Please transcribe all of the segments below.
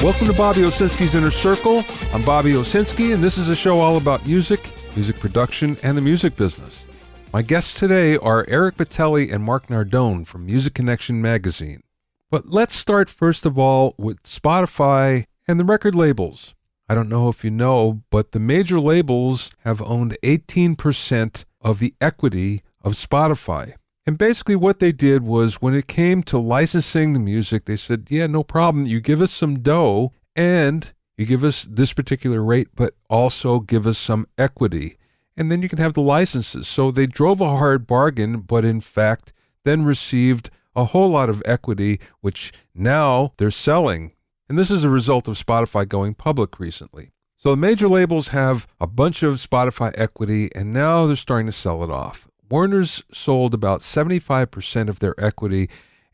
Welcome to Bobby Owsinski's Inner Circle. I'm Bobby Owsinski, and this is a show all about music, music production, and the music business. My guests today are Eric Bettelli and Mark Nardone from Music Connection magazine. But let's start first of all with Spotify and the record labels. I don't know if you know, but the major labels have owned 18% of the equity of Spotify. And basically what they did was when it came to licensing the music, they said, yeah, no problem. You give us some dough and you give us this particular rate, but also give us some equity. And then you can have the licenses. So they drove a hard bargain, but in fact then received a whole lot of equity, which now they're selling. And this is a result of Spotify going public recently. So the major labels have a bunch of Spotify equity, and now they're starting to sell it off. Warner's sold about 75% of their equity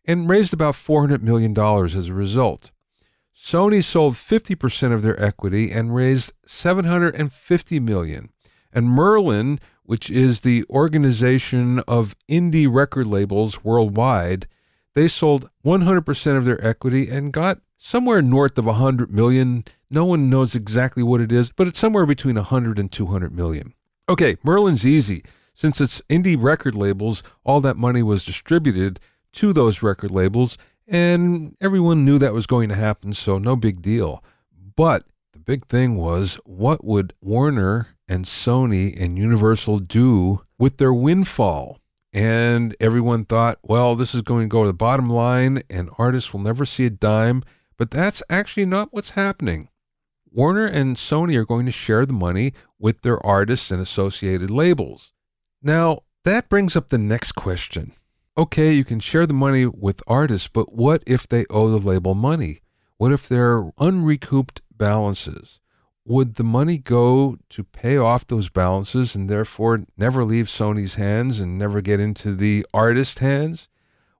and raised about $400 million as a result. Sony sold 50% of their equity and raised $750 million. And Merlin, which is the organization of indie record labels worldwide, they sold 100% of their equity and got somewhere north of $100 million. No one knows exactly what it is, but it's somewhere between $100 and $200 million. Okay, Merlin's easy. Since it's indie record labels, all that money was distributed to those record labels, and everyone knew that was going to happen, so no big deal. But the big thing was, what would Warner and Sony and Universal do with their Windfall? And everyone thought, well, this is going to go to the bottom line, and artists will never see a dime, but that's actually not what's happening. Warner and Sony are going to share the money with their artists and associated labels. Now, that brings up the next question. Okay, you can share the money with artists, but what if they owe the label money? What if they're unrecouped balances? Would the money go to pay off those balances and therefore never leave Sony's hands and never get into the artist's hands?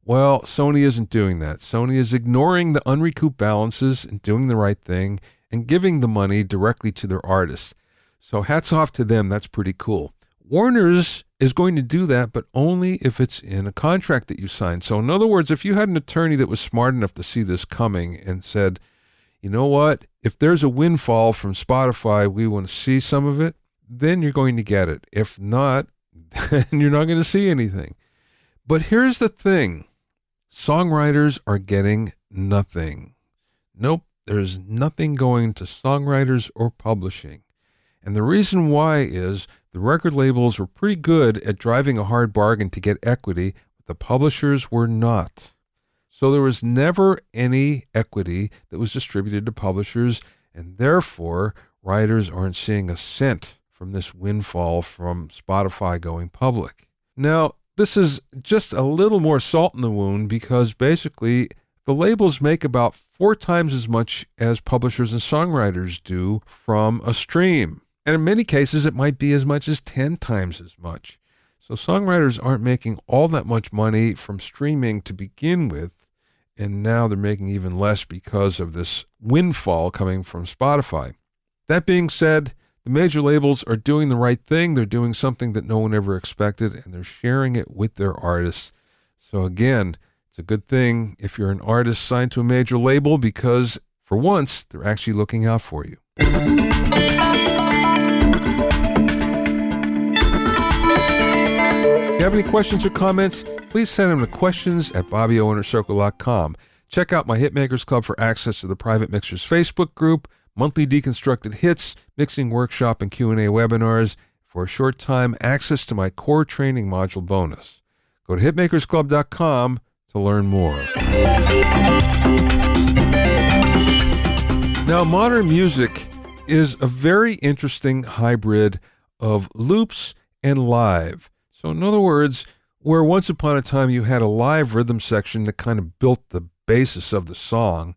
Well, Sony isn't doing that. Sony is ignoring the unrecouped balances and doing the right thing and giving the money directly to their artists. So hats off to them. That's pretty cool. Warner's is going to do that, but only if it's in a contract that you sign. So in other words, if you had an attorney that was smart enough to see this coming and said, you know what, if there's a windfall from Spotify, we want to see some of it, then you're going to get it. If not, then you're not going to see anything. But here's the thing. Songwriters are getting nothing. Nope, there's nothing going to songwriters or publishing. And the reason why is the record labels were pretty good at driving a hard bargain to get equity, but the publishers were not. So there was never any equity that was distributed to publishers, and therefore writers aren't seeing a cent from this windfall from Spotify going public. Now, this is just a little more salt in the wound because basically the labels make about 4 times as much as publishers and songwriters do from a stream. And in many cases, it might be as much as 10 times as much. So songwriters aren't making all that much money from streaming to begin with, and now they're making even less because of this windfall coming from Spotify. That being said, the major labels are doing the right thing. They're doing something that no one ever expected, and they're sharing it with their artists. So again, it's a good thing if you're an artist signed to a major label because, for once, they're actually looking out for you. If you have any questions or comments, please send them to questions@BobbyOInnerCircle.com. Check out my Hitmakers Club for access to the Private Mixers Facebook group, monthly deconstructed hits, mixing workshop, and Q&A webinars. For a short time, access to my core training module bonus. Go to hitmakersclub.com to learn more. Now, modern music is a very interesting hybrid of loops and live. So in other words, where once upon a time you had a live rhythm section that kind of built the basis of the song,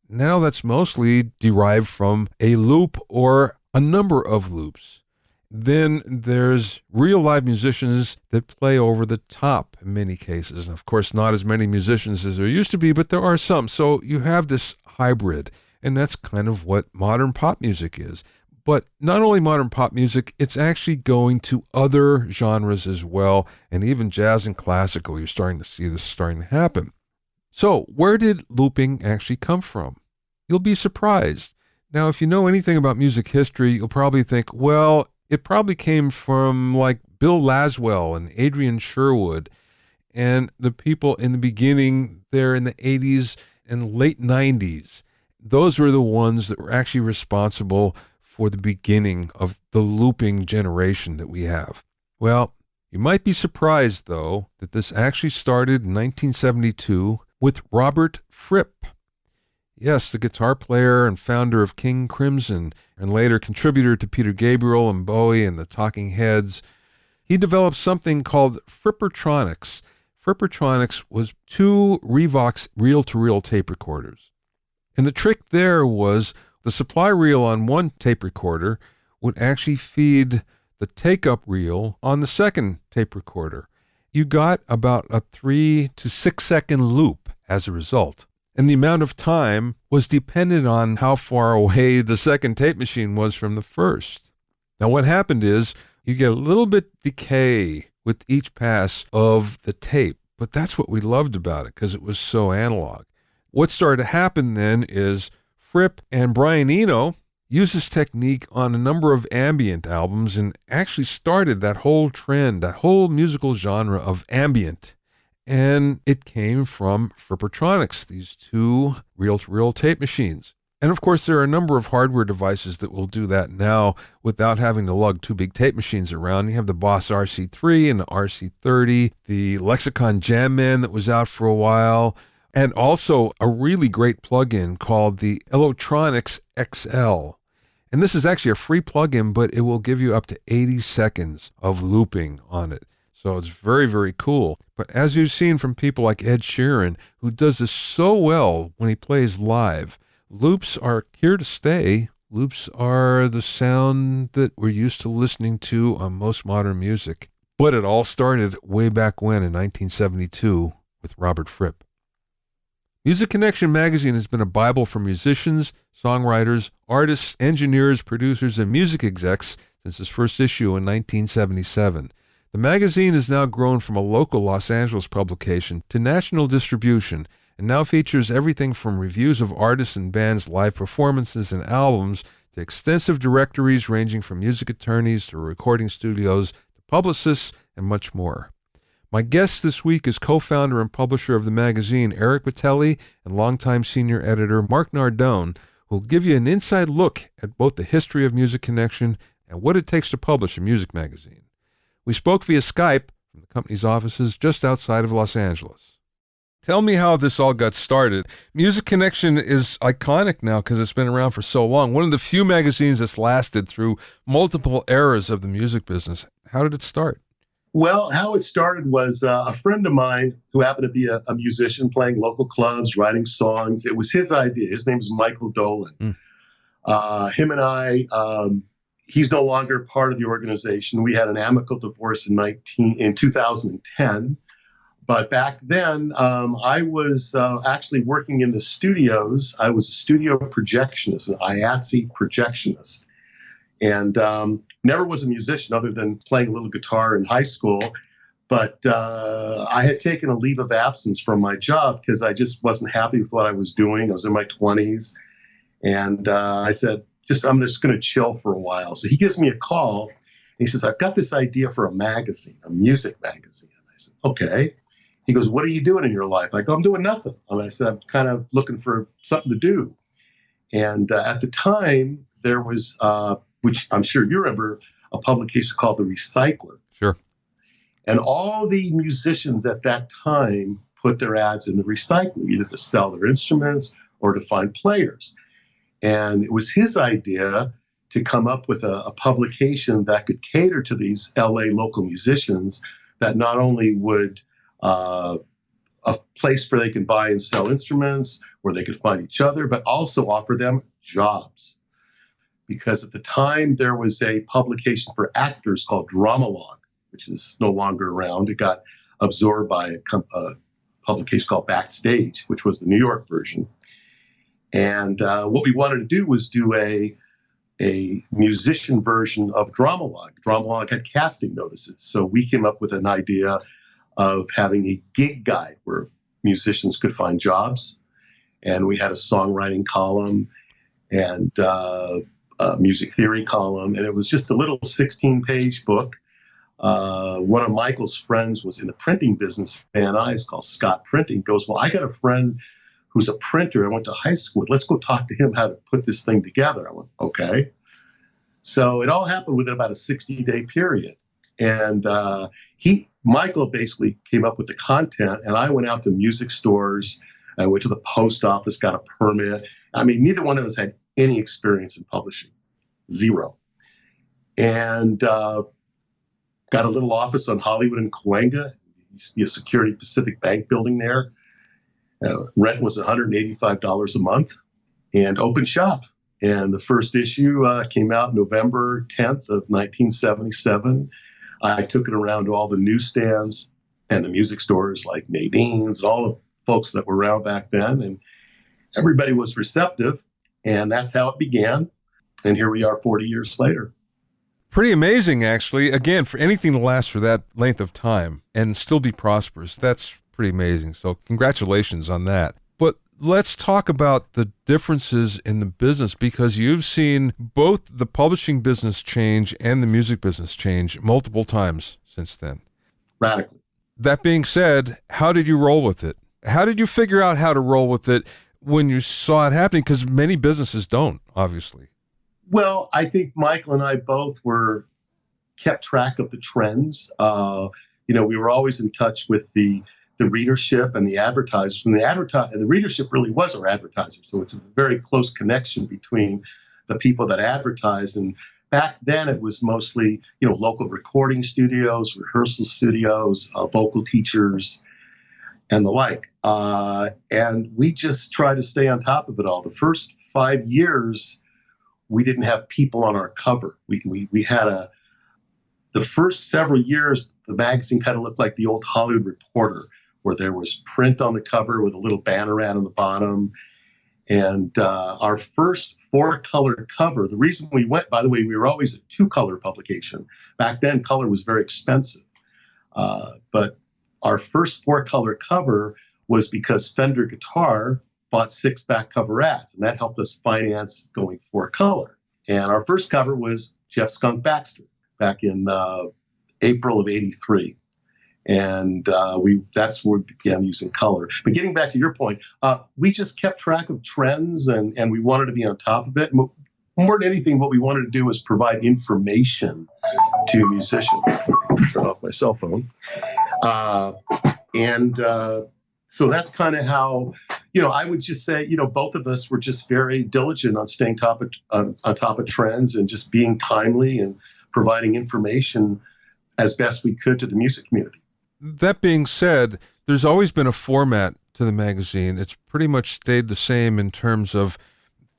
now that's mostly derived from a loop or a number of loops. Then there's real live musicians that play over the top in many cases. And of course, not as many musicians as there used to be, but there are some. So you have this hybrid, and that's kind of what modern pop music is. But not only modern pop music, it's actually going to other genres as well, and even jazz and classical. You're starting to see this starting to happen. So where did looping actually come from? You'll be surprised. Now, if you know anything about music history, you'll probably think, well, it probably came from like Bill Laswell and Adrian Sherwood and the people in the beginning there in the 80s and late 90s. Those were the ones that were actually responsible for the beginning of the looping generation that we have. Well, you might be surprised, though, that this actually started in 1972 with Robert Fripp. Yes, the guitar player and founder of King Crimson, and later contributor to Peter Gabriel and Bowie and the Talking Heads. He developed something called Frippertronics. Frippertronics was 2 Revox reel-to-reel tape recorders. And the trick there was the supply reel on one tape recorder would actually feed the take-up reel on the second tape recorder. You got about a 3 to 6 second loop as a result. And the amount of time was dependent on how far away the second tape machine was from the first. Now what happened is you get a little bit decay with each pass of the tape, but that's what we loved about it because it was so analog. What started to happen then is Fripp and Brian Eno used this technique on a number of ambient albums and actually started that whole trend, that whole musical genre of ambient. And it came from Frippertronics, these 2 reel-to-reel tape machines. And of course, there are a number of hardware devices that will do that now without having to lug 2 big tape machines around. You have the Boss RC3 and the RC30, the Lexicon Jamman that was out for a while, and also a really great plugin called the Electronics XL. And this is actually a free plugin, but it will give you up to 80 seconds of looping on it. So it's very, very cool. But as you've seen from people like Ed Sheeran, who does this so well when he plays live, loops are here to stay. Loops are the sound that we're used to listening to on most modern music. But it all started way back when in 1972 with Robert Fripp. Music Connection magazine has been a Bible for musicians, songwriters, artists, engineers, producers, and music execs since its first issue in 1977. The magazine has now grown from a local Los Angeles publication to national distribution and now features everything from reviews of artists and bands' live performances and albums to extensive directories ranging from music attorneys to recording studios to publicists and much more. My guest this week is co-founder and publisher of the magazine, Eric Bettelli, and longtime senior editor, Mark Nardone, who will give you an inside look at both the history of Music Connection and what it takes to publish a music magazine. We spoke via Skype from the company's offices just outside of Los Angeles. Tell me how this all got started. Music Connection is iconic now because it's been around for so long. One of the few magazines that's lasted through multiple eras of the music business. How did it start? Well, how it started was a friend of mine who happened to be a musician playing local clubs, writing songs. It was his idea. His name is Michael Dolan. Him and I... he's no longer part of the organization. We had an amicable divorce in 2010. But back then, I was actually working in the studios. I was a studio projectionist, an IATSE projectionist. And never was a musician other than playing a little guitar in high school. But I had taken a leave of absence from my job because I just wasn't happy with what I was doing. I was in my 20s. And I said, I'm just going to chill for a while. So he gives me a call. And he says, I've got this idea for a magazine, a music magazine. And I said, okay. He goes, what are you doing in your life? I go, I'm doing nothing. And I said, I'm kind of looking for something to do. And at the time, there was, which I'm sure you remember, a publication called The Recycler. Sure. And all the musicians at that time put their ads in The Recycler, either to sell their instruments or to find players. And it was his idea to come up with a publication that could cater to these LA local musicians that not only would a place where they can buy and sell instruments, where they could find each other, but also offer them jobs. Because at the time, there was a publication for actors called Dramalog, which is no longer around. It got absorbed by a publication called Backstage, which was the New York version. And what we wanted to do was do a musician version of Dramalog. Dramalog had casting notices. So we came up with an idea of having a gig guide where musicians could find jobs. and we had a songwriting column and a music theory column, and it was just a little 16-page book. One of Michael's friends was in the printing business, Van Nuys, called Scott Printing. He goes, well, I got a friend who's a printer. I went to high school. Let's go talk to him how to put this thing together. I went, okay. So it all happened within about a 60-day period. And Michael basically came up with the content, and I went out to music stores. I went to the post office, got a permit. I mean, neither one of us had any experience in publishing, zero. And got a little office on Hollywood and Cahuenga, Security Pacific Bank building there. Rent was $185 a month, and opened shop. And the first issue came out November 10th of 1977. I took it around to all the newsstands and the music stores like Nadine's, all the folks that were around back then, and everybody was receptive, and that's how it began. And here we are 40 years later. Pretty amazing, actually. Again, for anything to last for that length of time and still be prosperous, that's pretty amazing. So congratulations on that. But let's talk about the differences in the business, because you've seen both the publishing business change and the music business change multiple times since then. Radically. That being said, how did you roll with it? How did you figure out how to roll with it when you saw it happening? Because many businesses don't, obviously. Well, I think Michael and I both kept track of the trends. We were always in touch with the readership and the advertisers, and the readership really was our advertisers. So it's a very close connection between the people that advertise. And back then it was mostly, local recording studios, rehearsal studios, vocal teachers, and the like. And we just tried to stay on top of it all. The first 5 years, we didn't have people on our cover. We had the first several years, the magazine kind of looked like the old Hollywood Reporter, where there was print on the cover with a little banner ad on the bottom. And our first 4-color cover, the reason we went, by the way, we were always a 2-color publication. Back then, color was very expensive. But our first 4-color cover was because Fender Guitar bought 6 back cover ads, and that helped us finance going 4-color. And our first cover was Jeff Skunk Baxter back in April of '83. And that's where we began using color. But getting back to your point, we just kept track of trends, and we wanted to be on top of it. More than anything, what we wanted to do was provide information to musicians. Turn off my cell phone. So that's kind of how, I would just say, both of us were just very diligent on staying on top of trends and just being timely and providing information as best we could to the music community. That being said, there's always been a format to the magazine. It's pretty much stayed the same in terms of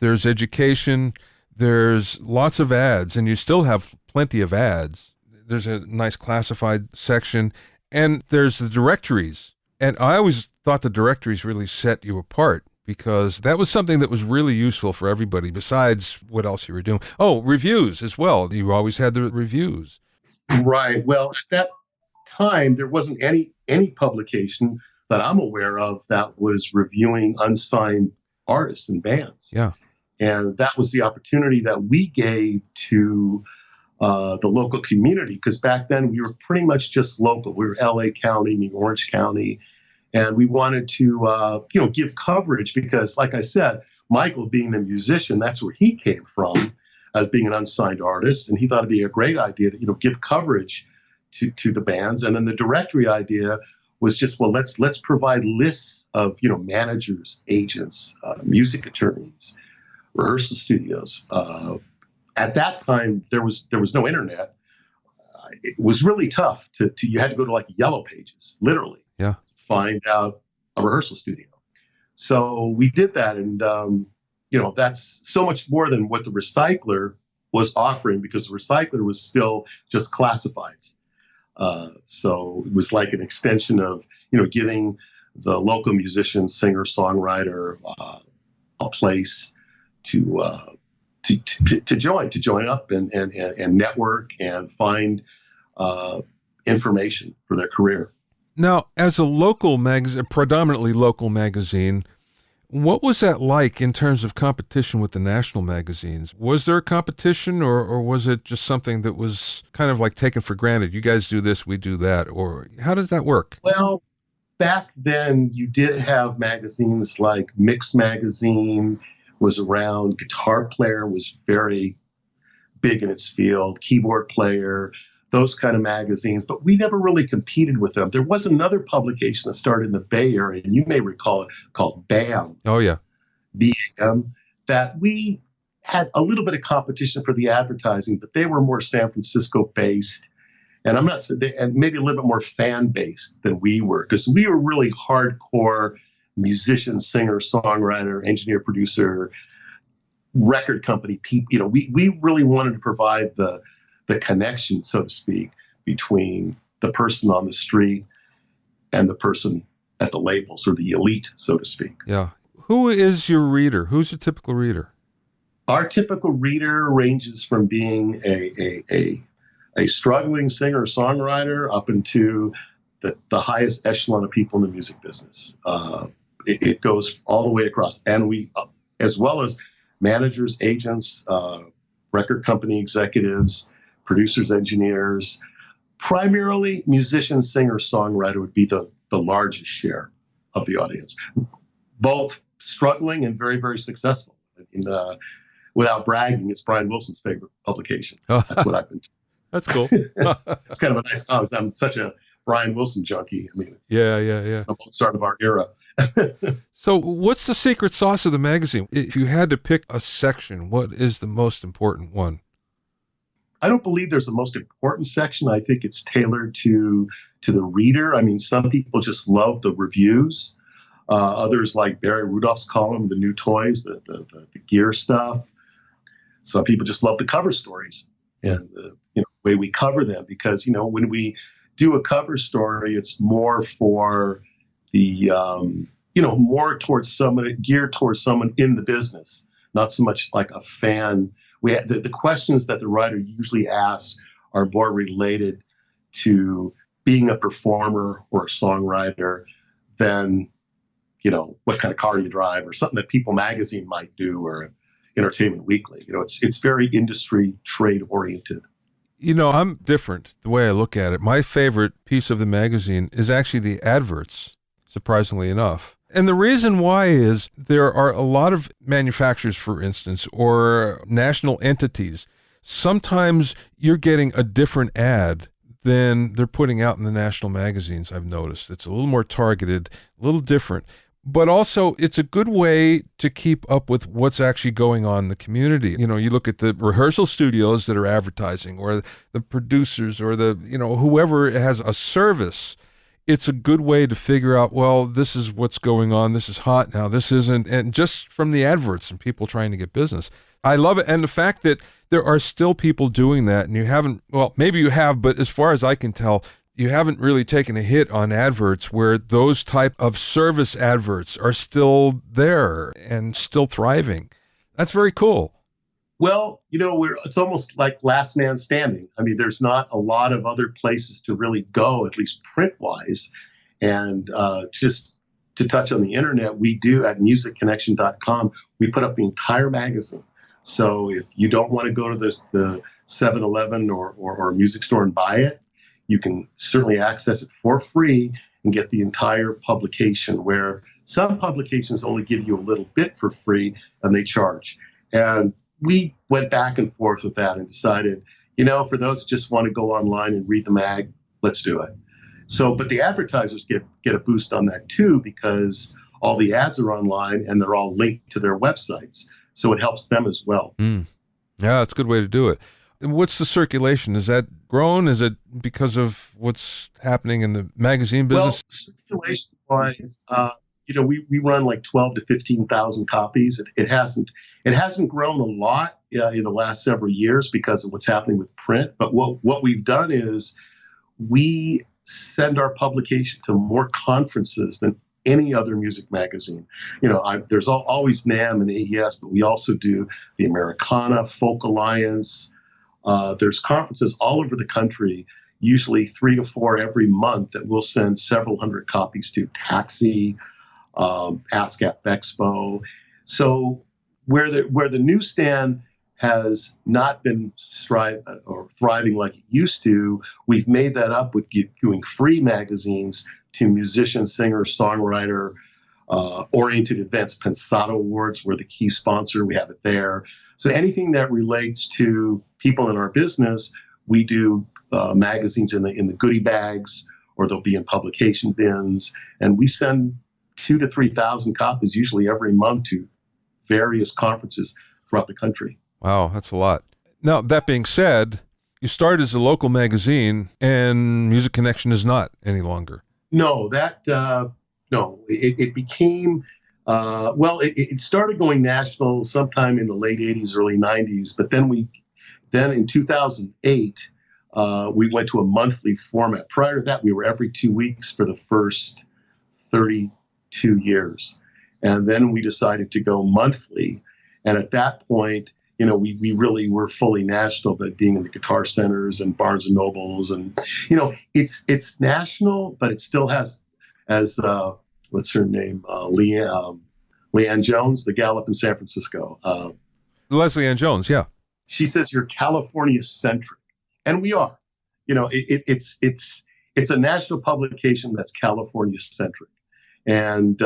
there's education, there's lots of ads, and you still have plenty of ads. There's a nice classified section, and there's the directories. And I always thought the directories really set you apart, because that was something that was really useful for everybody besides what else you were doing. Oh, reviews as well. You always had the reviews. Right. Well, at that time, there wasn't any publication that I'm aware of that was reviewing unsigned artists and bands. Yeah. And that was the opportunity that we gave to the local community, because back then we were pretty much just local. We were LA County, Orange County, and we wanted to give coverage because, like I said, Michael being the musician, that's where he came from as being an unsigned artist, and he thought it'd be a great idea to give coverage to the bands. And then the directory idea was just, well, let's provide lists of managers, agents, music attorneys, rehearsal studios. At that time, there was no internet. It was really tough you had to go to like Yellow Pages, literally, to find out a rehearsal studio. So we did that, and that's so much more than what the Recycler was offering, because the Recycler was still just classifieds. So it was like an extension of giving the local musician, singer, songwriter a place to join up and network and find information for their career. Now, as a local magazine, predominantly local magazine, What was that like in terms of competition with the national magazines? Was there a competition, or was it just something that was kind of like taken for granted? You guys do this, we do that, or how does that work? Well, back then you did have magazines like Mix Magazine was around, Guitar Player was very big in its field, Keyboard Player, those kind of magazines, but we never really competed with them. There was another publication that started in the Bay Area, and you may recall it, called BAM, Oh, yeah. BAM, that we had a little bit of competition for the advertising, but they were more San Francisco based. And I'm not and maybe a little bit more fan based than we were, because we were really hardcore musician, singer, songwriter, engineer, producer, record company people. We really wanted to provide the connection, so to speak, between the person on the street and the person at the labels, or the elite, so to speak. Yeah. Who is your reader? Who's your typical reader? Our typical reader ranges from being a struggling singer or songwriter up into the highest echelon of people in the music business. It goes all the way across, and we, as well as managers, agents, record company executives, producers, engineers. Primarily musician, singer, songwriter would be the largest share of the audience. Both struggling and very, very successful. Without bragging, it's Brian Wilson's favorite publication. That's what I've been told. That's cool. It's kind of a nice comment. I'm such a Brian Wilson junkie. I mean, Yeah. the start of our era. So what's the secret sauce of the magazine? If you had to pick a section, what is the most important one? I don't believe there's the most important section. I think it's tailored to the reader. I mean, some people just love the reviews. Others like Barry Rudolph's column, the new toys, the gear stuff. Some people just love the cover stories and the way we cover them, because when we do a cover story, it's more for the more towards someone, geared towards someone in the business, not so much like a fan. The questions that the writer usually asks are more related to being a performer or a songwriter than, what kind of car you drive, or something that People Magazine might do, or Entertainment Weekly. It's very industry trade oriented. I'm different the way I look at it. My favorite piece of the magazine is actually the adverts, surprisingly enough. And the reason why is there are a lot of manufacturers, for instance, or national entities. Sometimes you're getting a different ad than they're putting out in the national magazines, I've noticed. It's a little more targeted, a little different. But also, it's a good way to keep up with what's actually going on in the community. You look at the rehearsal studios that are advertising, or the producers, or whoever has a service. It's a good way to figure out, well, this is what's going on. This is hot now. This isn't. And just from the adverts and people trying to get business. I love it. And the fact that there are still people doing that, and you haven't, well, maybe you have, but as far as I can tell, you haven't really taken a hit on adverts where those type of service adverts are still there and still thriving. That's very cool. Well, it's almost like last man standing. I mean, there's not a lot of other places to really go, at least print wise. And just to touch on the internet, we do at musicconnection.com, we put up the entire magazine. So if you don't want to go to the 7-Eleven or music store and buy it, you can certainly access it for free and get the entire publication, where some publications only give you a little bit for free and they charge. And we went back and forth with that and decided, for those who just want to go online and read the mag, let's do it. So, but the advertisers get a boost on that too, because all the ads are online and they're all linked to their websites. So it helps them as well. Yeah, that's a good way to do it. What's the circulation? Is that grown? Is it because of what's happening in the magazine business? Well, circulation-wise, we run like 12 to 15,000 copies. It hasn't grown a lot in the last several years because of what's happening with print. But what we've done is we send our publication to more conferences than any other music magazine. There's always NAMM and AES, but we also do the Americana, Folk Alliance. There's conferences all over the country, usually 3 to 4 every month, that we'll send several hundred copies to. Taxi, ASCAP Expo. So where the newsstand has not been thriving like it used to, we've made that up with doing free magazines to musician, singer, songwriter, oriented events. Pensado Awards, we're the key sponsor. We have it there. So anything that relates to people in our business, we do magazines in the goodie bags, or they'll be in publication bins, and we send 2,000 to 3,000 copies usually every month to various conferences throughout the country. Wow, that's a lot. Now, that being said, you started as a local magazine, and Music Connection is not any longer. No, it became, it started going national sometime in the late 80s, early 90s, but then in 2008, we went to a monthly format. Prior to that, we were every 2 weeks for the first 32 years. And then we decided to go monthly. And at that point, we really were fully national, but being in the Guitar Centers and Barnes and Nobles, and it's national, but it still has, as what's her name, Leanne Jones, the gal up in San Francisco. Leslie Ann Jones, yeah. She says you're California centric, and we are. It's a national publication that's California centric, and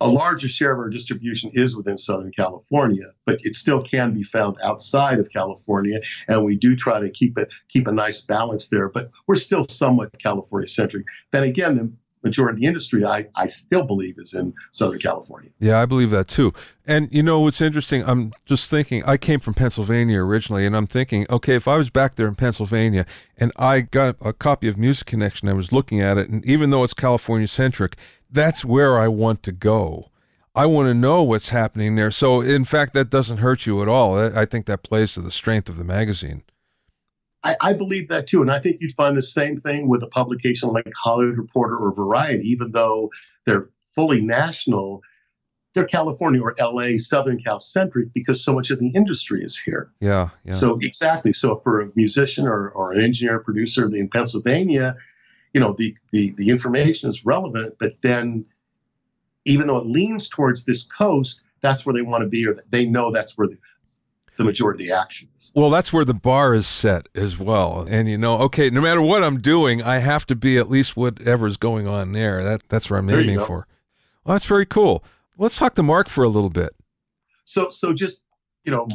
a larger share of our distribution is within Southern California, but it still can be found outside of California, and we do try to keep a nice balance there. But we're still somewhat California-centric. Then again, the majority of the industry, I still believe, is in Southern California. Yeah, I believe that too. And what's interesting, I'm just thinking, I came from Pennsylvania originally, and I'm thinking, okay, if I was back there in Pennsylvania and I got a copy of Music Connection, I was looking at it, and even though it's California-centric, that's where I want to go. I want to know what's happening there. So, in fact, that doesn't hurt you at all. I think that plays to the strength of the magazine. I believe that too. And I think you'd find the same thing with a publication like Hollywood Reporter or Variety. Even though they're fully national, they're California or LA, Southern Cal centric, because so much of the industry is here. Yeah. So exactly. So for a musician or an engineer, producer in Pennsylvania, the information is relevant, but then even though it leans towards this coast, that's where they want to be, or they know that's where the majority of the action is. Well, that's where the bar is set as well. And okay, no matter what I'm doing, I have to be at least whatever's going on there. That's where I'm aiming for. Well, that's very cool. Let's talk to Mark for a little bit. So just,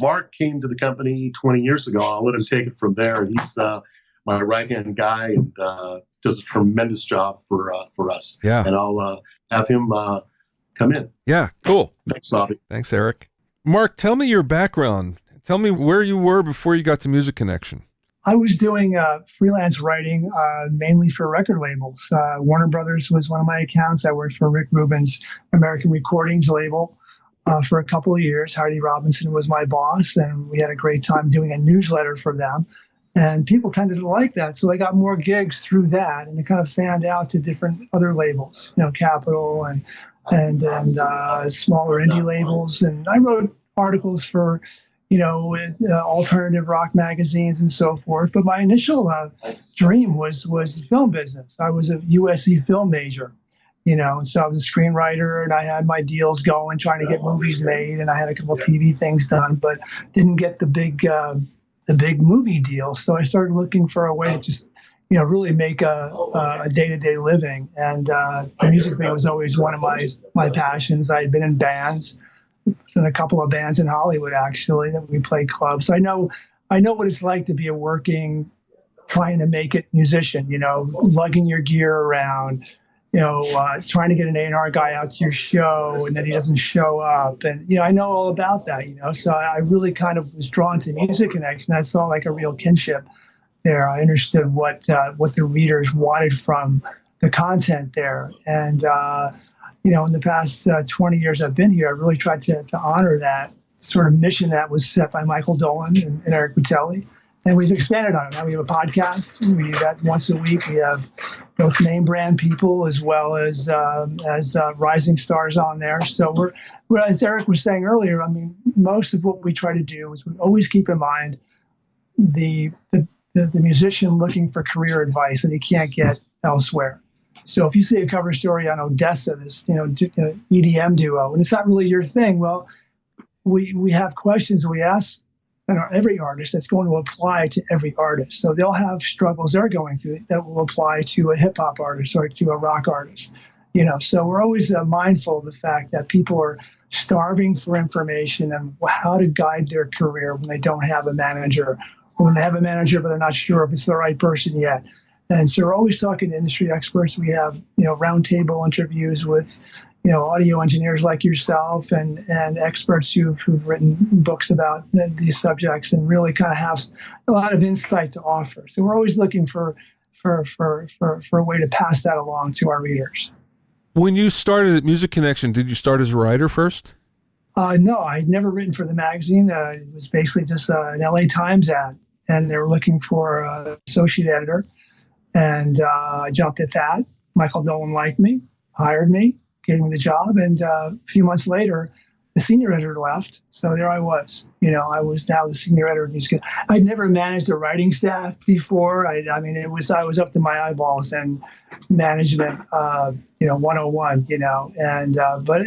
Mark came to the company 20 years ago. I'll let him take it from there. And he's my right-hand guy, and does a tremendous job for us. Yeah. And I'll have him come in. Yeah, cool. Thanks, Bobby. Thanks, Eric. Mark, tell me your background. Tell me where you were before you got to Music Connection. I was doing freelance writing mainly for record labels. Warner Brothers was one of my accounts. I worked for Rick Rubin's American Recordings label for a couple of years. Heidi Robinson was my boss, and we had a great time doing a newsletter for them. And people tended to like that, so I got more gigs through that, and it kind of fanned out to different other labels, Capitol and smaller indie labels. And I wrote articles for alternative rock magazines and so forth. But my initial dream was the film business. I was a USC film major, and so I was a screenwriter, and I had my deals going, trying to get movies made, and I had a couple of TV things done, but didn't get the big movie deal. So I started looking for a way to just, really make a day-to-day living. And the music thing was always one of my passions. I had been in bands. In a couple of bands in Hollywood, actually, that we played clubs. So I know what it's like to be a working, trying to make it musician, lugging your gear around, trying to get an A&R guy out to your show, and then he doesn't show up. And, I know all about that, So I really kind of was drawn to Music Connection. I saw like a real kinship there. I understood what the readers wanted from the content there. And, in the past 20 years I've been here, I've really tried to honor that sort of mission that was set by Michael Dolan and Eric Bettelli. And we've expanded on it. Now we have a podcast. We do that once a week. We have both name brand people as well as rising stars on there. So we're, as Eric was saying earlier, most of what we try to do is we always keep in mind the musician looking for career advice that he can't get elsewhere. So if you see a cover story on Odessa, this EDM duo, and it's not really your thing, well, we have questions we ask every artist that's going to apply to every artist. So they'll have struggles they're going through that will apply to a hip hop artist or to a rock artist. So we're always mindful of the fact that people are starving for information and how to guide their career when they don't have a manager, or when they have a manager but they're not sure if it's the right person yet. And so we're always talking to industry experts. We have roundtable interviews with audio engineers like yourself and experts who've written books about these subjects and really kind of have a lot of insight to offer. So we're always looking for a way to pass that along to our readers. When you started at Music Connection, did you start as a writer first? No, I'd never written for the magazine. It was basically just an LA Times ad, and they were looking for an associate editor. And I jumped at that. Michael Nolan liked me, hired me, gave me the job. And a few months later, the senior editor left. So there I was. I was now the senior editor of Music. I'd never managed a writing staff before. I was up to my eyeballs in management, 101, but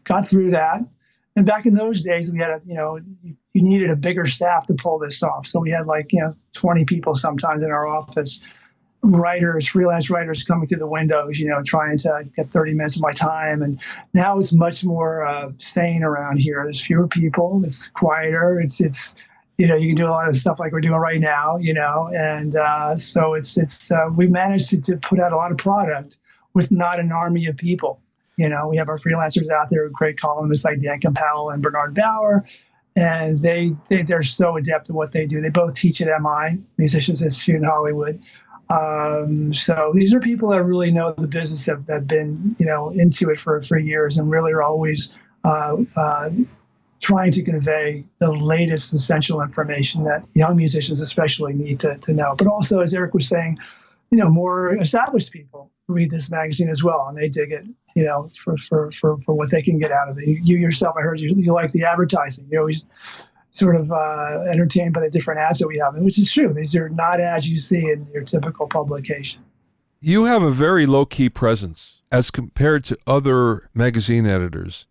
got through that. And back in those days, we had you needed a bigger staff to pull this off. So we had 20 people sometimes in our office. Freelance writers coming through the windows, trying to get 30 minutes of my time. And now it's much more sane around here. There's fewer people. It's quieter. It's you can do a lot of stuff like we're doing right now, and so we've managed to put out a lot of product with not an army of people. We have our freelancers out there, great columnists like Dan Campbell and Bernard Bauer, and they're so adept at what they do. They both teach at MI, Musicians Institute in Hollywood. So these are people that really know the business, have been, into it for years, and really are always trying to convey the latest essential information that young musicians especially need to know. But also, as Eric was saying, more established people read this magazine as well, and they dig it, for what they can get out of it. You yourself, I heard you like the advertising. You're always sort of entertained by the different ads that we have, which is true. These are not ads you see in your typical publication. You have a very low-key presence as compared to other magazine editors.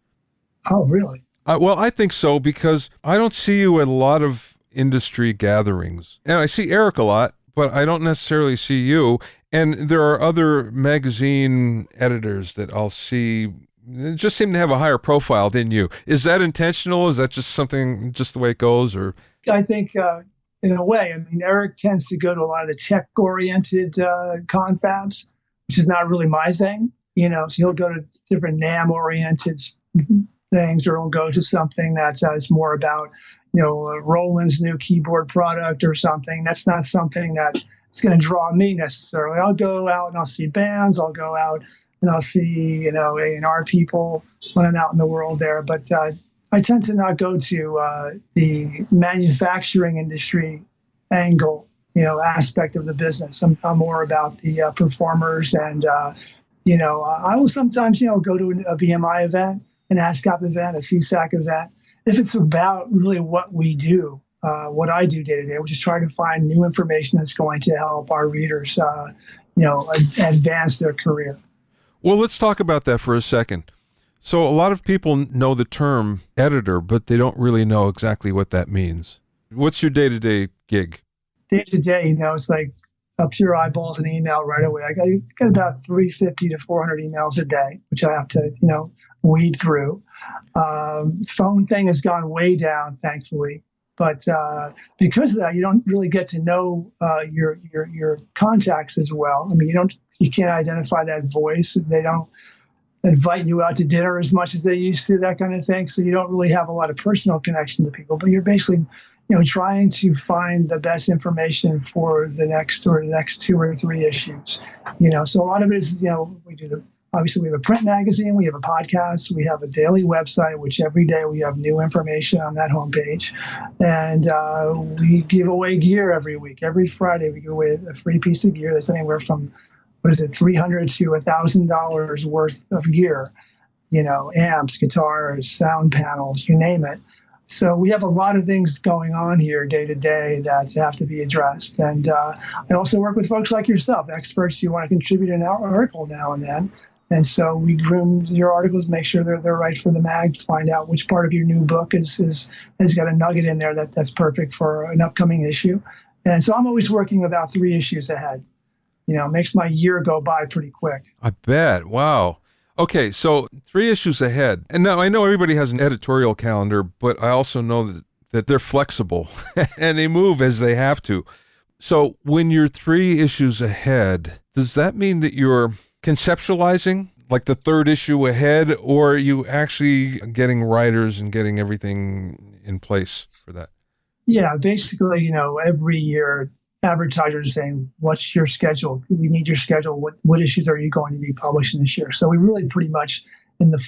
Oh, really? Well, I think so, because I don't see you at a lot of industry gatherings. And I see Eric a lot, but I don't necessarily see you. And there are other magazine editors that I'll see just seem to have a higher profile than you. Is that intentional? Is that just something, just the way it goes? Or I think in a way, Eric tends to go to a lot of the tech-oriented confabs, which is not really my thing. So he'll go to different NAMM-oriented things, or he'll go to something that's more about, Roland's new keyboard product or something. That's not something that's going to draw me necessarily. I'll go out and I'll see bands. I'll go out and I'll see, A&R people when I'm out in the world there. But I tend to not go to the manufacturing industry angle, aspect of the business. I'm more about the performers. And, I will sometimes, go to a BMI event, an ASCAP event, a CSAC event, if it's about really what we do, what I do day to day, which is try to find new information that's going to help our readers, advance their career. Well, let's talk about that for a second. So a lot of people know the term editor, but they don't really know exactly what that means. What's your day-to-day gig? Day-to-day, it's like up to your eyeballs and email right away. I got about 350 to 400 emails a day, which I have to, weed through. Phone thing has gone way down, thankfully. But because of that, you don't really get to know your contacts as well. You can't identify that voice. They don't invite you out to dinner as much as they used to, that kind of thing. So you don't really have a lot of personal connection to people. But you're basically, trying to find the best information for the next 2 or 3 issues. So a lot of it is, obviously we have a print magazine, we have a podcast, we have a daily website, which every day we have new information on that homepage. And we give away gear every week. Every Friday we give away a free piece of gear that's anywhere from $300 to $1,000 worth of gear, amps, guitars, sound panels, you name it. So we have a lot of things going on here day to day that have to be addressed. And I also work with folks like yourself, experts who want to contribute an article now and then. And so we groom your articles, make sure they're right for the mag, find out which part of your new book has got a nugget in there that's perfect for an upcoming issue. And so I'm always working about 3 issues ahead. It makes my year go by pretty quick. I bet. Wow. Okay, so 3 issues ahead. And now I know everybody has an editorial calendar, but I also know that they're flexible and they move as they have to. So when you're 3 issues ahead, does that mean that you're conceptualizing like the 3rd issue ahead, or are you actually getting writers and getting everything in place for that? Yeah, basically, every year advertisers are saying, what's your schedule? We need your schedule. What issues are you going to be publishing this year? So we really pretty much in the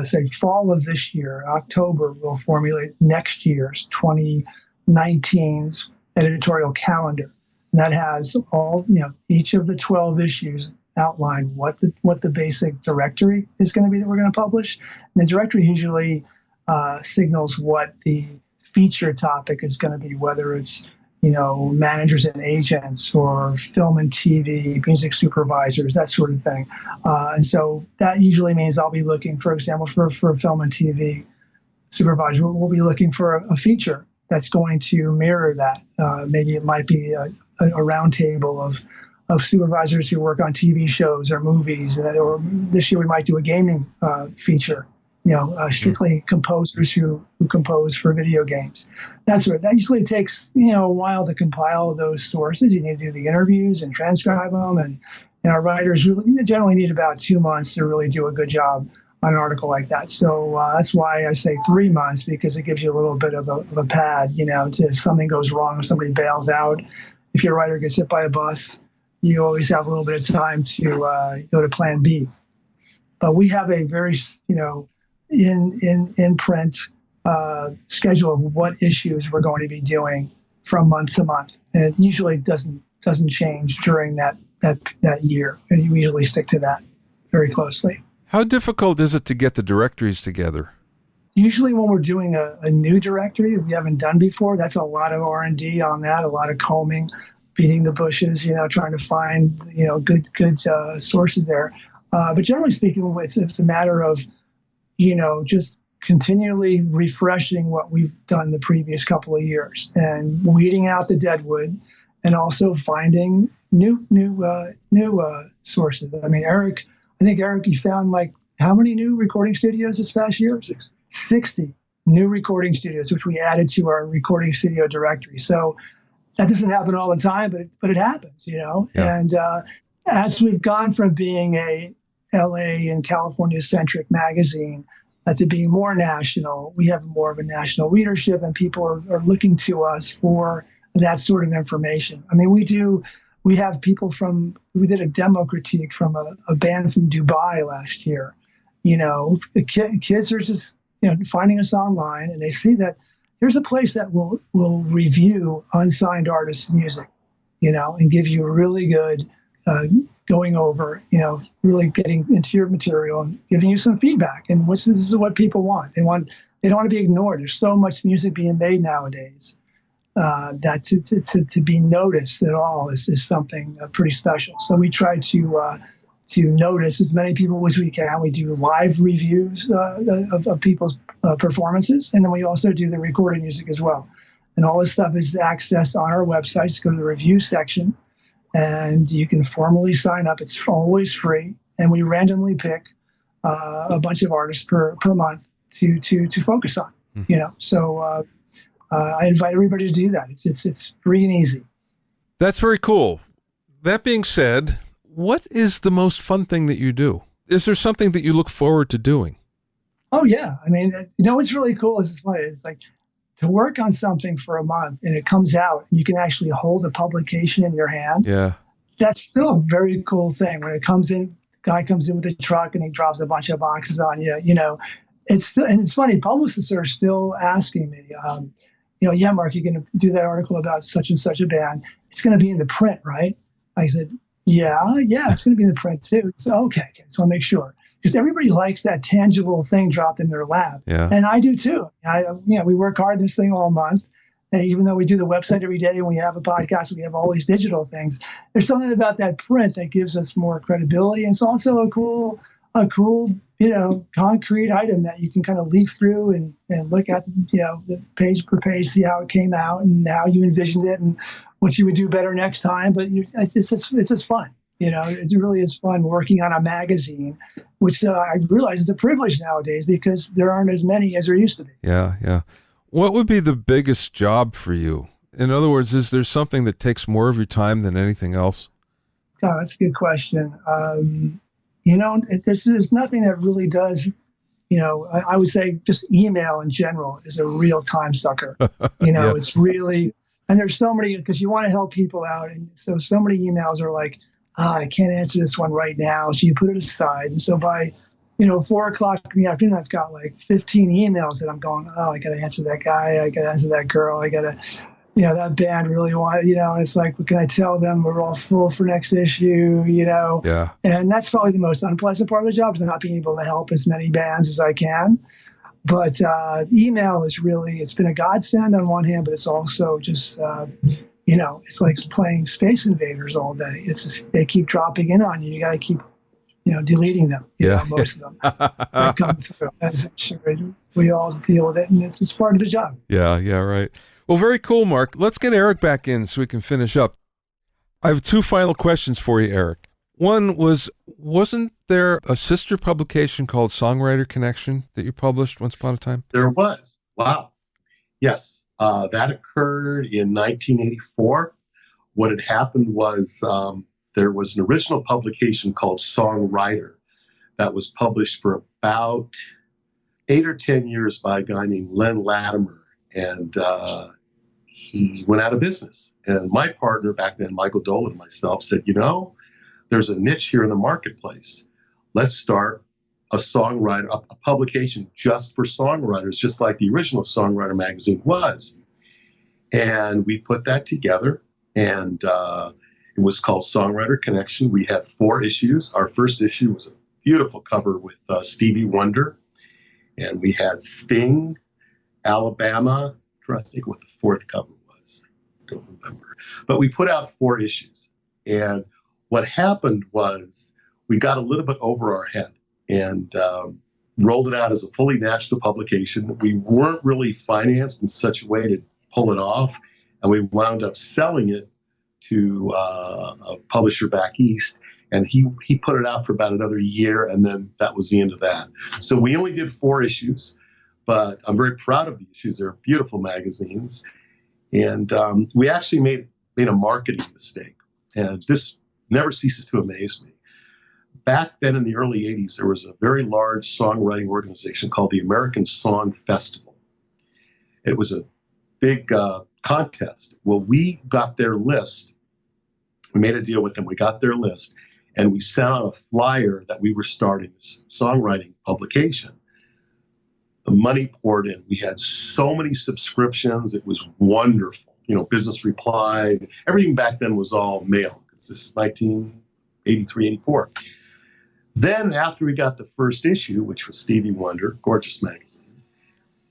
say fall of this year, October, we'll formulate next year's 2019's editorial calendar. And that has all, each of the 12 issues outline what the basic directory is going to be that we're going to publish. And the directory usually signals what the feature topic is going to be, whether it's managers and agents or film and TV, music supervisors, that sort of thing. And so that usually means I'll be looking, for example, for film and TV supervisor, we'll be looking for a feature that's going to mirror that. Maybe it might be a roundtable of supervisors who work on TV shows or movies, or this year we might do a gaming feature. Strictly composers who compose for video games. That usually takes a while to compile those sources. You need to do the interviews and transcribe them, and our writers generally need about 2 months to really do a good job on an article like that. So that's why I say 3 months, because it gives you a little bit of a pad. If something goes wrong, if somebody bails out, if your writer gets hit by a bus, you always have a little bit of time to go to Plan B. But we have a very in print schedule of what issues we're going to be doing from month to month, and it usually doesn't change during that year, and you usually stick to that very closely. How difficult is it to get the directories together? Usually when we're doing a new directory that we haven't done before, that's a lot of R&D on that, a lot of combing, beating the bushes, trying to find good sources there. But generally speaking, it's a matter of just continually refreshing what we've done the previous couple of years and weeding out the deadwood, and also finding new sources. I mean, Eric, you found how many new recording studios this past year? 60 new recording studios, which we added to our recording studio directory. So that doesn't happen all the time, but it happens, Yeah. And as we've gone from being a LA and California-centric magazine to being more national, we have more of a national readership, and people are looking to us for that sort of information. I mean, we have people we did a demo critique from a band from Dubai last year. Kids are just, finding us online, and they see that there's a place that will review unsigned artists' music, and give you a really good going over, really getting into your material and giving you some feedback. And this is what people want. They don't want to be ignored. There's so much music being made nowadays that to be noticed at all is something pretty special. So we try to notice as many people as we can. We do live reviews of people's performances, and then we also do the recorded music as well. And all this stuff is accessed on our website. Just go to the review section, and you can formally sign up. It's always free, and we randomly pick a bunch of artists per month to focus on. Mm-hmm. So I invite everybody to do that. It's free and easy. That's very cool. That being said, what is the most fun thing that you do? Is there something that you look forward to doing? Oh yeah, I mean, what's really cool is it's like to work on something for a month and it comes out and you can actually hold a publication in your hand. Yeah. That's still a very cool thing. When it comes in, the guy comes in with a truck and he drops a bunch of boxes on you, it's funny. Publicists are still asking me, yeah, Mark, you're going to do that article about such and such a band. It's going to be in the print, right? I said, yeah, it's going to be in the print too. So, okay, so I'll make sure. because everybody likes that tangible thing dropped in their lap. Yeah. And I do too. We work hard on this thing all month. And even though we do the website every day and we have a podcast, we have all these digital things. There's something about that print that gives us more credibility. And it's also a cool, concrete item that you can kind of leaf through and look at, the page per page, see how it came out and how you envisioned it and what you would do better next time. But it's just fun. It really is fun working on a magazine, which I realize is a privilege nowadays because there aren't as many as there used to be. Yeah, yeah. What would be the biggest job for you? In other words, is there something that takes more of your time than anything else? Oh, that's a good question. There's nothing that really does, I would say just email in general is a real time sucker. Yeah. It's really, and there's so many, because you want to help people out. And so many emails are like, I can't answer this one right now. So you put it aside. And so by, 4:00 in the afternoon, I've got like 15 emails that I'm going, I got to answer that guy. I got to answer that girl. I got to, that band really want, and it's like, what can I tell them? We're all full for next issue, Yeah. And that's probably the most unpleasant part of the job, is not being able to help as many bands as I can. But email is really, it's been a godsend on one hand, but it's also just, it's like playing Space Invaders all day. It's just, they keep dropping in on you. You got to keep, deleting them. Most of them that come through. As sure we all deal with it, and it's part of the job. Yeah, right. Well, very cool, Mark. Let's get Eric back in so we can finish up. I have two final questions for you, Eric. One wasn't there a sister publication called Songwriter Connection that you published once upon a time? There was. Wow. Yes. That occurred in 1984. What had happened was there was an original publication called Songwriter that was published for about 8 or 10 years by a guy named Len Latimer. And he went out of business. And my partner back then, Michael Dolan, and myself said, there's a niche here in the marketplace. Let's start a publication just for songwriters, just like the original Songwriter magazine was. And we put that together, and it was called Songwriter Connection. We had 4 issues. Our first issue was a beautiful cover with Stevie Wonder. And we had Sting, Alabama. I'm trying to think what the 4th cover was. Don't remember. But we put out 4 issues. And what happened was we got a little bit over our head and rolled it out as a fully national publication. We weren't really financed in such a way to pull it off. And we wound up selling it to a publisher back east. And he put it out for about another year, and then that was the end of that. So we only did 4 issues, but I'm very proud of the issues. They're beautiful magazines. And we actually made a marketing mistake. And this never ceases to amaze me. Back then in the early 80s, there was a very large songwriting organization called the American Song Festival. It was a big contest. Well, we got their list. We made a deal with them. We got their list. And we sent out a flyer that we were starting this songwriting publication. The money poured in. We had so many subscriptions. It was wonderful. Business replied. Everything back then was all mail, because this is 1983, 84. Then after we got the first issue, which was Stevie Wonder, gorgeous magazine,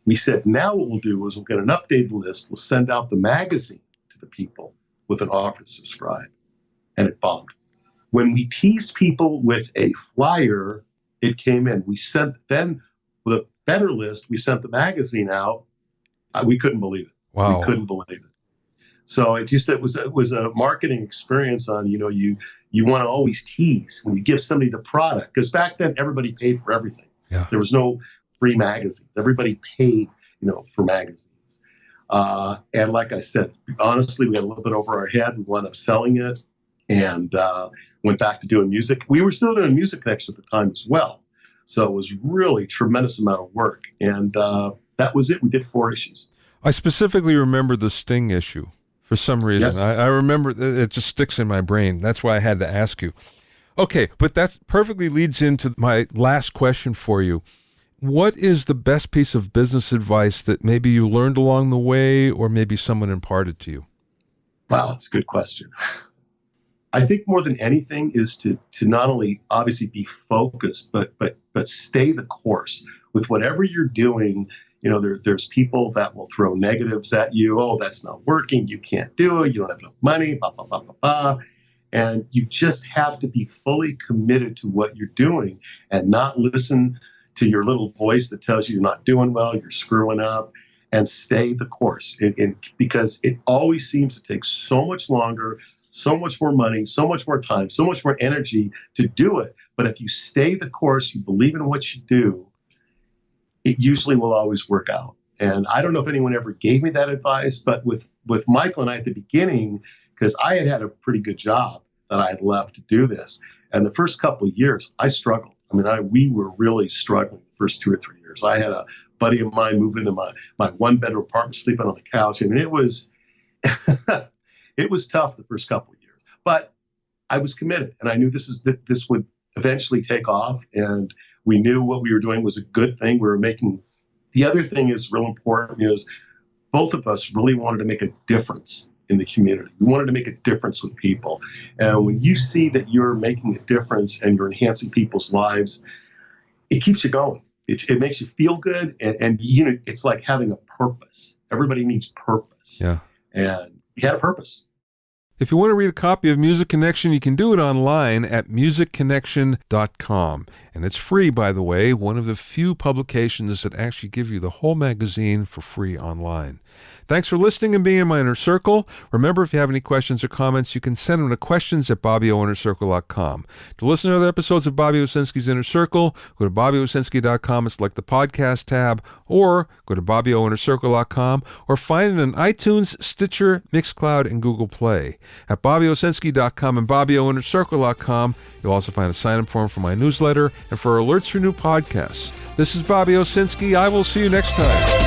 we said, now what we'll do is we'll get an updated list. We'll send out the magazine to the people with an offer to subscribe. And it bombed. When we teased people with a flyer, it came in. We sent, then with a better list, we sent the magazine out. We couldn't believe it. Wow. We couldn't believe it. So it was a marketing experience on, you want to always tease when you give somebody the product. Because back then, everybody paid for everything. Yeah. There was no free magazines. Everybody paid, for magazines. And like I said, honestly, we got a little bit over our head. We wound up selling it and went back to doing music. We were still doing Music Connection at the time as well. So it was really a tremendous amount of work. And that was it. We did 4 issues. I specifically remember the Sting issue for some reason. Yes. I remember it just sticks in my brain. That's why I had to ask you. Okay, but that perfectly leads into my last question for you. What is the best piece of business advice that maybe you learned along the way or maybe someone imparted to you? Wow, that's a good question. I think more than anything is to not only obviously be focused, but stay the course with whatever you're doing. You know, there's people that will throw negatives at you. Oh, that's not working. You can't do it. You don't have enough money. Blah blah blah blah blah. And you just have to be fully committed to what you're doing and not listen to your little voice that tells you you're not doing well, you're screwing up, and stay the course. Because it always seems to take so much longer, so much more money, so much more time, so much more energy to do it. But if you stay the course, you believe in what you do, it usually will always work out. And I don't know if anyone ever gave me that advice, but with Michael and I at the beginning, because I had a pretty good job that I had left to do this. And the first couple of years, I struggled. I mean, we were really struggling the first 2 or 3 years. I had a buddy of mine move into my one-bedroom apartment, sleeping on the couch. I mean, it was it was tough the first couple of years. But I was committed, and I knew this would eventually take off. And we knew what we were doing was a good thing. We were making. The other thing is real important is both of us really wanted to make a difference in the community. We wanted to make a difference with people. And when you see that you're making a difference and you're enhancing people's lives, it keeps you going. It makes you feel good. And you know, it's like having a purpose. Everybody needs purpose. Yeah. And he had a purpose. If you want to read a copy of Music Connection, you can do it online at musicconnection.com. And it's free, by the way, one of the few publications that actually give you the whole magazine for free online. Thanks for listening and being in my inner circle. Remember, if you have any questions or comments, you can send them to questions@BobbyOInnerCircle.com. To listen to other episodes of Bobby Owsinski's Inner Circle, go to BobbyOwsinski.com and select the podcast tab, or go to BobbyOInnerCircle.com, or find it on iTunes, Stitcher, Mixcloud, and Google Play. At BobbyOwsinski.com and BobbyOInnerCircle.com, you'll also find a sign-up form for my newsletter and for alerts for new podcasts. This is Bobby Owsinski. I will see you next time.